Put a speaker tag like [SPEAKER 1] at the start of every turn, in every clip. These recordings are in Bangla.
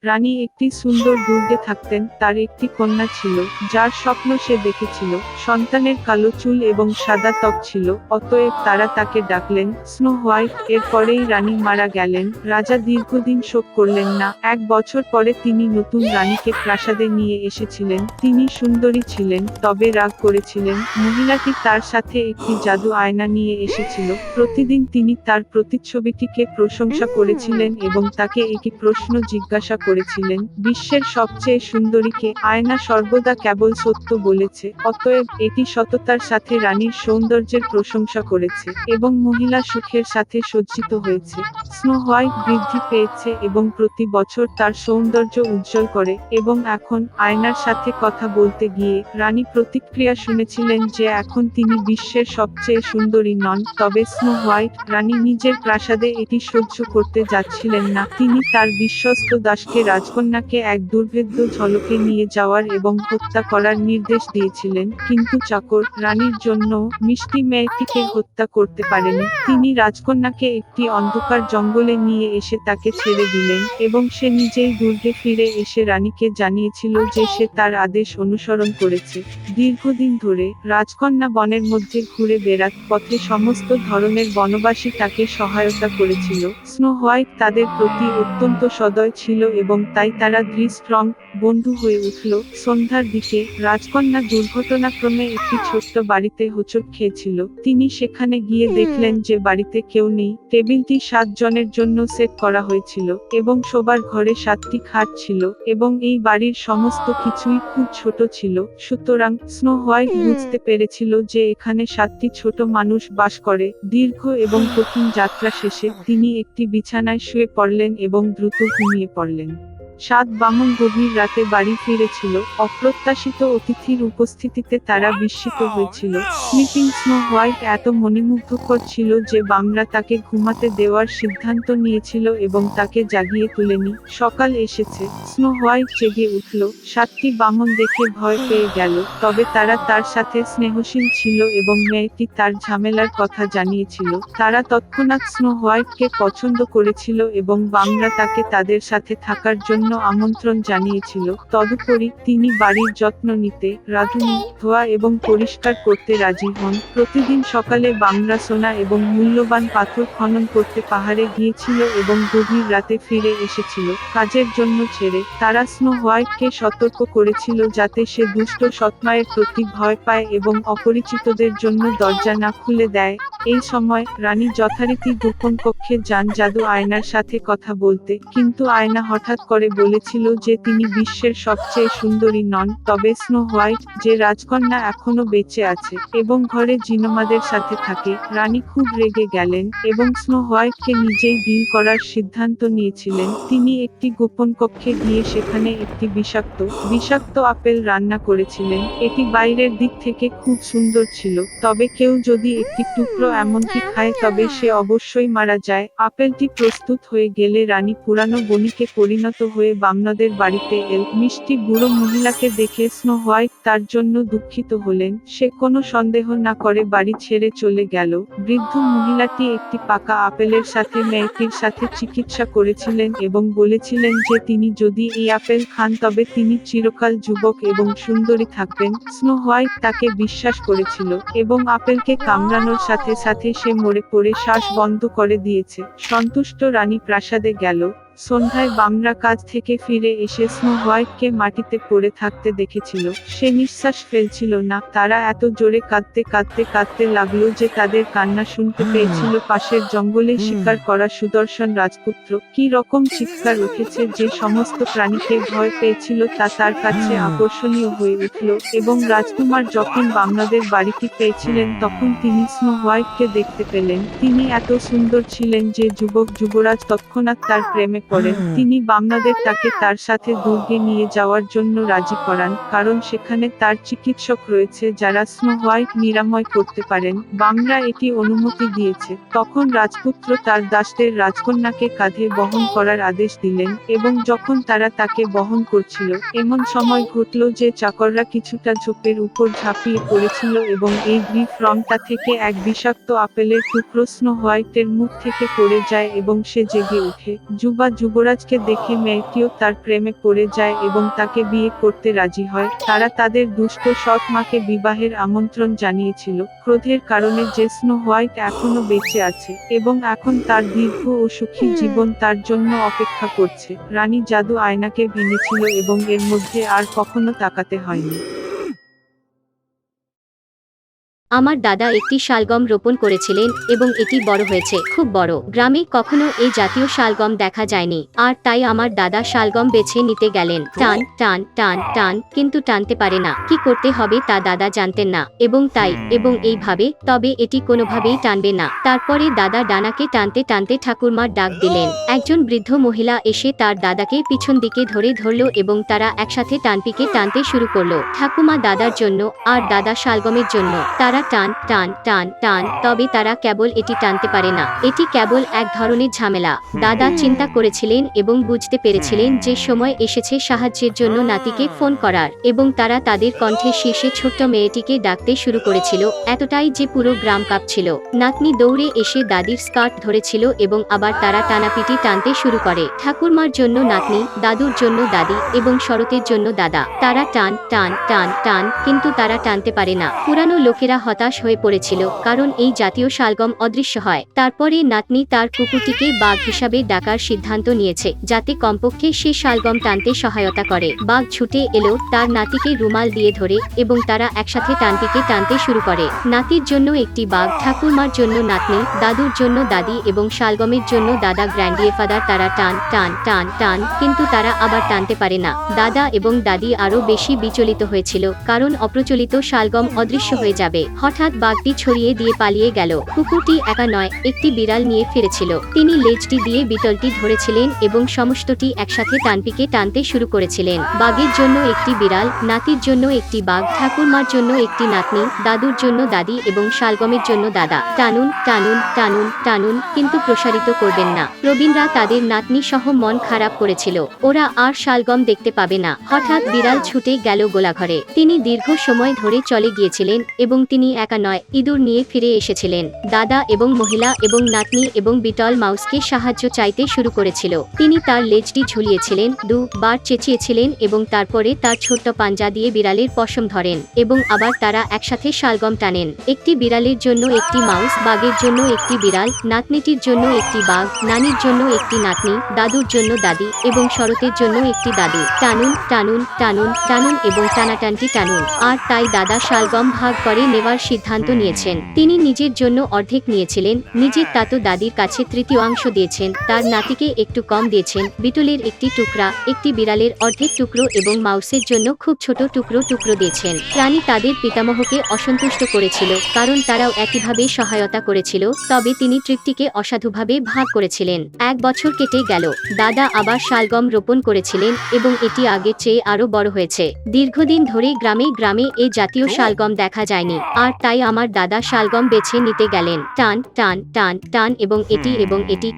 [SPEAKER 1] রানী একটি সুন্দর দুর্গে থাকতেন। তার একটি কন্যা ছিল, যার স্বপ্ন সে দেখেছিল। সন্তানের কালো চুল এবং সাদা ত্বক ছিল, অতএব তারা তাকে ডাকলেন স্নো হোয়াইট। এর পরেই রানী মারা গেলেন। রাজা দীর্ঘদিন শোক করলেন না। 1 বছর পরে তিনি নতুন রানীকে প্রাসাদে নিয়ে এসেছিলেন। তিনি সুন্দরী ছিলেন, তবে রাগ করেছিলেন। মহিলাটি তার সাথে একটি জাদু আয়না নিয়ে এসেছিল। প্রতিদিন তিনি তার প্রতিচ্ছবিটিকে প্রশংসা করেছিলেন এবং তাকে একটি প্রশ্ন জিজ্ঞাসা করেছিলেন, বিশ্বের সবচেয়ে সুন্দরীকে? আয়না সর্বদা কেবল সত্য বলেছে, অতএব এটি সততার সাথে রানীর সৌন্দর্যের প্রশংসা করেছে এবং মহিলা সুখের সাথে সজ্জিত হয়েছে। স্নো হোয়াইট বৃদ্ধি পেয়েছে এবং প্রতি বছর তার সৌন্দর্য উজ্জ্বল করে, এবং এখন আয়নার সাথে কথা বলতে গিয়ে রানী প্রতিক্রিয়া শুনেছিলেন যে এখন তিনি বিশ্বের সবচেয়ে সুন্দরী নন। তবে স্নো হোয়াইট রানী নিজের প্রাসাদে এটি সহ্য করতে যাচ্ছিলেন না। তিনি তার বিশ্বস্ত দাসকে রাজকন্যাকে এক দুর্ভেদ্য ঝলকে নিয়ে যাওয়ার এবং হত্যা করার নির্দেশ দিয়েছিলেন, কিন্তু চাকর রানীর জন্য মিষ্টি মেয়েটিকে হত্যা করতে পারেনি। তিনি রাজকন্যাকে একটি অন্ধকার জঙ্গলে নিয়ে এসে তাকে ছেড়ে দিলেন এবং সে নিজেই দুর্গে ফিরে এসে রানীকে জানিয়েছিল যে সে তার আদেশ অনুসরণ করেছে। দীর্ঘদিন ধরে রাজকন্যা বনের মধ্যে ঘুরে বেড়াত পথে সমস্ত ধরনের বনবাসী তাকে সহায়তা করেছিল। স্নো হোয়াইট তাদের প্রতি অত্যন্ত সদয় ছিল এবং তাই তারা স্ট্রং বন্ধু হয়ে উঠল। সন্ধ্যার দিকে রাজকন্যা দুর্ঘটনাক্রমে একটি ছোট্ট বাড়িতে হোঁচট খেয়েছিল। তিনি সেখানে গিয়ে দেখলেন যে বাড়িতে কেউ নেই। টেবিলটি 7 জনের জন্য সেট করা হয়েছিল এবং শোবার ঘরে 7টি খাট ছিল এবং এই বাড়ির সমস্ত কিছুই খুব ছোট ছিল। সুতরাং স্নো হোয়াইট বুঝতে পেরেছিল যে এখানে 7টি ছোট মানুষ বাস করে। দীর্ঘ এবং কঠিন যাত্রা শেষে তিনি একটি বিছানায় শুয়ে পড়লেন এবং দ্রুত ঘুমিয়ে পড়লেন। 7 বামন গভীর রাতে বাড়ি ফিরেছিল। অপ্রত্যাশিত অতিথির উপস্থিতিতে তারা বিস্মিত হয়েছিল। স্লিপিং স্নো হোয়াইট এত মনোমুগ্ধকর ছিল যে বামরা তাকে ঘুমাতে দেওয়ার সিদ্ধান্ত নিয়েছিল এবং তাকে জাগিয়ে তুলেনি। সকাল এসেছে। স্নো হোয়াইট জেগে উঠল। 7টি বামন দেখে ভয় পেয়ে গেল, তবে তারা তার সাথে স্নেহশীল ছিল এবং মেয়েটি তার ঝামেলার কথা জানিয়েছিল। তারা তৎক্ষণাৎ স্নো হোয়াইটকে পছন্দ করেছিল এবং বামরা তাকে তাদের সাথে থাকার জন্য আমন্ত্রণ জানিয়েছিল। তদুপরি তিনি বাড়ির যত্ন নিতে, রাঁধুনি, ধোয়া এবং পরিষ্কার করতে রাজি হন। প্রতিদিন সকালে বামরা সোনা এবং মূল্যবান পাথর খনন করতে পাহাড়ে গিয়েছিল এবং গভীর রাতে ফিরে এসেছিল কাজের জন্য ছেড়ে। তারা স্নো হোয়াইটকে সতর্ক করেছিল যাতে সে দুষ্ট সৎমায়ের প্রতি ভয় পায় এবং অপরিচিতদের জন্য দরজা না খুলে দেয়। এই সময় রানী যথারীতি গোপন কক্ষে যান জাদু আয়নার সাথে কথা বলতে, কিন্তু আয়না হঠাৎ করে বলেছিল যে তিনি বিশ্বের সবচেয়ে সুন্দরী নন। তবে স্নো হোয়াইট, যে রাজকন্যা এখনো বেঁচে আছে এবং ঘরে জিনোমাদের সাথে থাকে। রানী খুব রেগে গেলেন এবং স্নো হোয়াইটকে নিজেই ডিল করার সিদ্ধান্ত নিয়েছিলেন। তিনি একটি গোপন কক্ষে গিয়ে সেখানে একটি বিষাক্ত আপেল রান্না করেছিলেন। এটি বাইরের দিক থেকে খুব সুন্দর ছিল, তবে কেউ যদি একটি টুকরো এমনকি খায় তবে সে অবশ্যই মারা যায়। আপেলটি প্রস্তুত হয়ে গেলে রানী পুরানো বণিকে পরিণত হয়ে বামনাদের বাড়িতে এল। মিষ্টি বুড়ো মহিলাকে দেখে স্নো হোয়াইট তার জন্য দুঃখিত হলেন। সে কোনো সন্দেহ না করে বাড়ি ছেড়ে চলে গেল। বৃদ্ধ মহিলাটি একটি পাকা আপেলের সাথে মেয়েটির সাথে চিকিৎসা করেছিলেন এবং বলেছিলেন যে তিনি যদি এই আপেল খান তবে তিনি চিরকাল যুবক এবং সুন্দরী থাকবেন। স্নো হোয়াইট তাকে বিশ্বাস করেছিল এবং আপেলকে কামড়ানোর সাথে সাথে সে মরে পড়ে শ্বাস বন্ধ করে দিয়েছে। সন্তুষ্ট রানী প্রাসাদে গেল। সন্ধ্যায় বামরা কাজ থেকে ফিরে এসে স্নো হোয়াইটকে মাটিতে পড়ে থাকতে দেখেছিল। সে নিঃশ্বাস ফেলছিল না। তারা এত জোরে কাঁদতে লাগলো যে তাদের কান্না শুনতে পেয়েছিল পাশের জঙ্গলে শিকার করা সুদর্শন রাজপুত্র। কি রকম চিৎকার উঠেছে যে সমস্ত প্রাণীকে ভয় পেয়েছিল তা তার কাছে আকর্ষণীয় হয়ে উঠল। এবং রাজকুমার যখন বামনাদের বাড়িটি পেয়েছিলেন তখন তিনি স্নো হোয়াইটকে দেখতে পেলেন। তিনি এত সুন্দর ছিলেন যে যুবরাজ তৎক্ষণাৎ তার প্রেমে পড়েন। তিনি বামনাদের তাকে তার সাথে দুর্গে নিয়ে যাওয়ার জন্য রাজি করান, কারণ সেখানে তার চিকিৎসক রয়েছে যারা স্নো হোয়াইট নিরাময় করতে পারেন। বামরা এটি অনুমতি দিয়েছে। তখন রাজপুত্র তার দাসদের রাজকন্যাকে কাঁধে বহন করার আদেশ দিলেন এবং যখন তারা তাকে বহন করছিল এমন সময় ঘটল যে চাকররা কিছুটা ঝোপের উপর ঝাঁপিয়ে পড়েছিল এবং এই রংটা থেকে এক বিষাক্ত আপেলের টুকরো স্নো হোয়াইটের মুখ থেকে পড়ে যায় এবং সে জেগে ওঠে। যুবা যুবরাজকে দেখে মেয়েটিও তার প্রেমে পড়ে যায় এবং তাকে বিয়ে করতে রাজি হয়। তারা তাদের দুষ্ট সৎ মাকে বিবাহের আমন্ত্রণ জানিয়েছিল, ক্রোধের কারণে যে স্নো হোয়াইট এখনো বেঁচে আছে এবং এখন তার দীর্ঘ ও সুখী জীবন তার জন্য অপেক্ষা করছে। রানী জাদু আয়নাকে ভেঙেছিল এবং এর মধ্যে আর কখনো তাকাতে হয়নি।
[SPEAKER 2] আমার দাদা একটি শালগম রোপণ করেছিলেন এবং এটি বড় হয়েছে, খুব বড়। গ্রামে কখনো এই জাতীয় শালগম দেখা যায়নি, আর তাই আমার দাদা শালগম বেছে নিতে গেলেন। টান টান টান টান, কিন্তু টানতে পারে না। কি করতে হবে তা দাদা জানতেন না, এবং এইভাবে, তবে এটি কোনোভাবেই টানবে না। তারপরে দাদা ডানাকে টানতে টানতে ঠাকুরমার ডাক দিলেন। একজন বৃদ্ধ মহিলা এসে তার দাদাকে পিছন দিকে ধরল এবং তারা একসাথে টানপিকে টানতে শুরু করলো। ঠাকুমা দাদার জন্য আর দাদা শালগমের জন্য। তারা টান টান টান টান, তবে তারা কেবল এটি টানতে পারে না। এটি কেবল এক ধরনের ঝামেলা। দাদা চিন্তা করেছিলেন এবং বুঝতে পেরেছিলেন যে সময় এসেছে সাহায্যের জন্য নাতিকে ফোন করার, এবং তারা তাদের কণ্ঠের শীর্ষে ছোট্ট মেয়েটিকে ডাকতে শুরু করেছিল, এতটাই যে পুরো গ্রাম কাঁপছিল। নাতনি দৌড়ে এসে দাদির স্কার্ট ধরেছিল এবং আবার তারা টানাপিটি টানতে শুরু করে। ঠাকুরমার জন্য নাতনি, দাদুর জন্য দাদি এবং শরতের জন্য দাদা। তারা টান টান টান টান, কিন্তু তারা টানতে পারে না। পুরানো লোকেরা হতাশ হয়ে পড়েছিল, কারণ এই জাতীয় শালগম অদৃশ্য হয়। তারপরে নাতনি তার কুকুরটিকে বাঘ হিসাবে ডাকার সিদ্ধান্ত নিয়েছে, যাতে কমপক্ষে সে শালগম টানতে সহায়তা করে। বাঘ ছুটে এলো, তার নাতিকে রুমাল দিয়ে ধরে, এবং তারা একসাথে টানটিকে টানতে শুরু করে। নাতির জন্য একটি বাঘ, ঠাকুরমার জন্য নাতনি, দাদুর জন্য দাদি এবং শালগমের জন্য দাদা গ্র্যান্ডিফাদার। তারা টান টান টান টান, কিন্তু তারা আবার টানতে পারে না। দাদা এবং দাদি আরো বেশি বিচলিত হয়েছিল, কারণ অপ্রচলিত শালগম অদৃশ্য হয়ে যাবে। হঠাৎ বাঘটি ছড়িয়ে দিয়ে পালিয়ে গেল। কুকুরটি একা নয়, একটি বিড়াল নিয়ে ফিরেছিল। তিনি লেজটি দিয়ে বিটলটি ধরেছিলেন এবং সমস্তটি একসাথে টানপিকে টানতে শুরু করেছিলেন। বাঘের জন্য একটি বিড়াল, নাতির জন্য একটি বাঘ, ঠাকুরমার জন্য একটি নাতনি, দাদুর জন্য দাদি এবং শালগমের জন্য দাদা। টানুন টানুন টানুন টানুন, কিন্তু প্রসারিত করবেন না। প্রবীণরা তাদের নাতনি সহ মন খারাপ করেছিল, ওরা আর শালগম দেখতে পাবে না। হঠাৎ বিড়াল ছুটে গেল গোলাঘরে। তিনি দীর্ঘ সময় ধরে চলে গিয়েছিলেন এবং তিনি একা নয়, ইঁদুর নিয়ে ফিরে এসেছিলেন। দাদা এবং মহিলা এবং নাতনি এবং বিটল মাউসকে সাহায্য চাইতে শুরু করেছিল। তিনি তার লেজটি ঝুলিয়েছিলেন, 2 বার চেঁচিয়েছিলেন এবং তারপরে তার ছোট্ট পাঞ্জা দিয়ে বিড়ালের পশম ধরেন, এবং আবার তারা একসাথে শালগম টানেন। একটি বিড়ালের জন্য একটি মাউস, বাঘের জন্য একটি বিড়াল, নাতনিটির জন্য একটি বাঘ, নানির জন্য একটি নাতনি, দাদুর জন্য দাদি এবং শরতের জন্য একটি দাদু। টানুন টানুন টানুন টানুন এবং টানাটানটি টানুন। আর তাই দাদা শালগম ভাগ করে নেওয়ার সিদ্ধান্ত নিয়েছেন। তিনি নিজের জন্য অর্ধেক নিয়েছিলেন, নিজের তাতো দাদির কাছে তৃতীয়াংশ দিয়েছেন, তার নাতিকে একটু কম দিয়েছেন, বিটলের একটি টুকরা, একটি বিড়ালের অর্ধেক টুকরো এবং মাউসের জন্য খুব ছোট টুকরো টুকরো দিয়েছেন। প্রাণী তাদের পিতামহকে অসন্তুষ্ট করেছিল, কারণ তারাও একইভাবে সহায়তা করেছিল, তবে তিনি তৃপ্তিকে অসাধুভাবে ভাগ করেছিলেন। 1 বছর কেটে গেল। দাদা আবার শালগম রোপণ করেছিলেন এবং এটি আগের চেয়ে আরো বড় হয়েছে। দীর্ঘদিন ধরে গ্রামে গ্রামে এই জাতীয় শালগম দেখা যায়নি, আর তাই আমার দাদা শালগম বেছে নিতে গেলেন। টান টান টান টান, এবং এটি,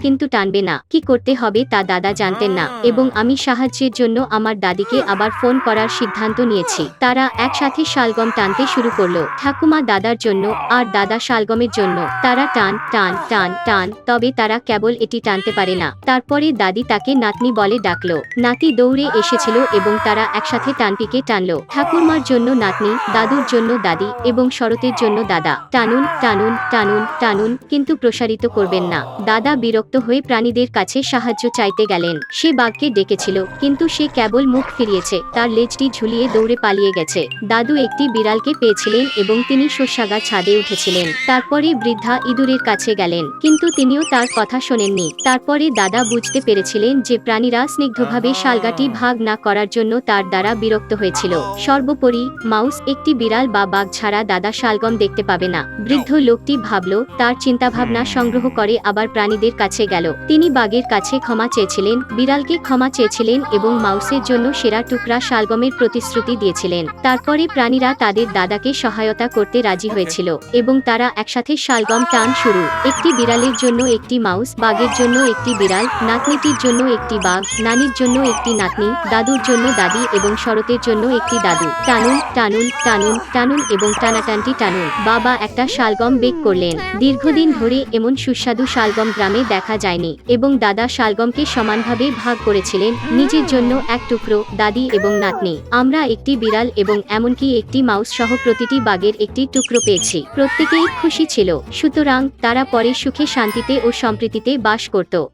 [SPEAKER 2] কিন্তু টানবে না। কি করতে হবে তা দাদা জানতেন না, এবং আমি সাহায্যের জন্য আমার দাদিকে আবার ফোন করার সিদ্ধান্ত নিয়েছি। তারা একসাথে শালগম টানতে শুরু করলো, ঠাকুমা দাদার জন্য আর দাদা শালগমের জন্য। তারা টান টান টান টান, তবে তারা কেবল এটি টানতে পারে না। তারপরে দাদি তাকে নাতনি বলে ডাকলো। নাতি দৌড়ে এসেছিল এবং তারা একসাথে টানপিকে টানলো। ঠাকুরমার জন্য নাতনি, দাদুর জন্য দাদি এবং শরতের জন্য দাদা। টানুন টানুন টানুন টানুন, কিন্তু প্রসারিত করবেন না। দাদা বিরক্ত হয়ে প্রাণীদের কাছে সাহায্য চাইতে গেলেন। সে বাঘকে ডেকেছিল, কিন্তু সে কেবল মুখ ফিরিয়েছে, তার লেজটি ঝুলিয়ে দৌড়ে পালিয়ে গেছে। দাদু একটি বিড়ালকে পেয়েছিলেন এবং তিনি শস্যাগার ছাদে উঠেছিলেন। তারপরে বৃদ্ধা ইঁদুরের কাছে গেলেন, কিন্তু তিনিও তার কথা শোনেননি। তারপরে দাদা বুঝতে পেরেছিলেন যে প্রাণীরা স্নিগ্ধভাবে শালগাটি ভাগ না করার জন্য তার দ্বারা বিরক্ত হয়েছিল। সর্বোপরি মাউস একটি বিড়াল বা বাঘ ছাড়া দাদা শালগম দেখতে পাবে না। বৃদ্ধ লোকটি ভাবল, তার চিন্তাভাবনা সংগ্রহ করে আবার প্রাণীদের কাছে গেল। তিনি বাঘের কাছে ক্ষমা চেয়েছিলেন, বিড়ালকে ক্ষমা চেয়েছিলেন এবং মাউসের জন্য সেরা টুকরা শালগমের প্রতিশ্রুতি দিয়েছিলেন। তারপরে প্রাণীরা তাদের দাদাকে সহায়তা করতে রাজি হয়েছিল এবং তারা একসাথে শালগম টান শুরু। একটি বিড়ালের জন্য একটি মাউস, বাঘের জন্য একটি বিড়াল, নাতনিটির জন্য একটি বাঘ, নানির জন্য একটি নাতনি, দাদুর জন্য দাদি এবং শরতের জন্য একটি দাদু। টানুন টানুন টানুন টানুন, এবং টানাটানটি টানুন। বাবা একটা শালগম বেক করলেন। দীর্ঘদিন ধরে এমন সুস্বাদু শালগম গ্রামে দেখা যায়নি এবং দাদা শালগমকে সমানভাবে ভাগ করেছিলেন, নিজের জন্য এক টুকরো, দাদি এবং নাতনি। আমরা একটি বিড়াল এবং এমনকি একটি মাউস সহ প্রতিটি বাঘের একটি টুকরো পেয়েছি। প্রত্যেকেই খুশি ছিল, সুতরাং তারা পরে সুখে শান্তিতে ও সম্প্রীতিতে বাস করত।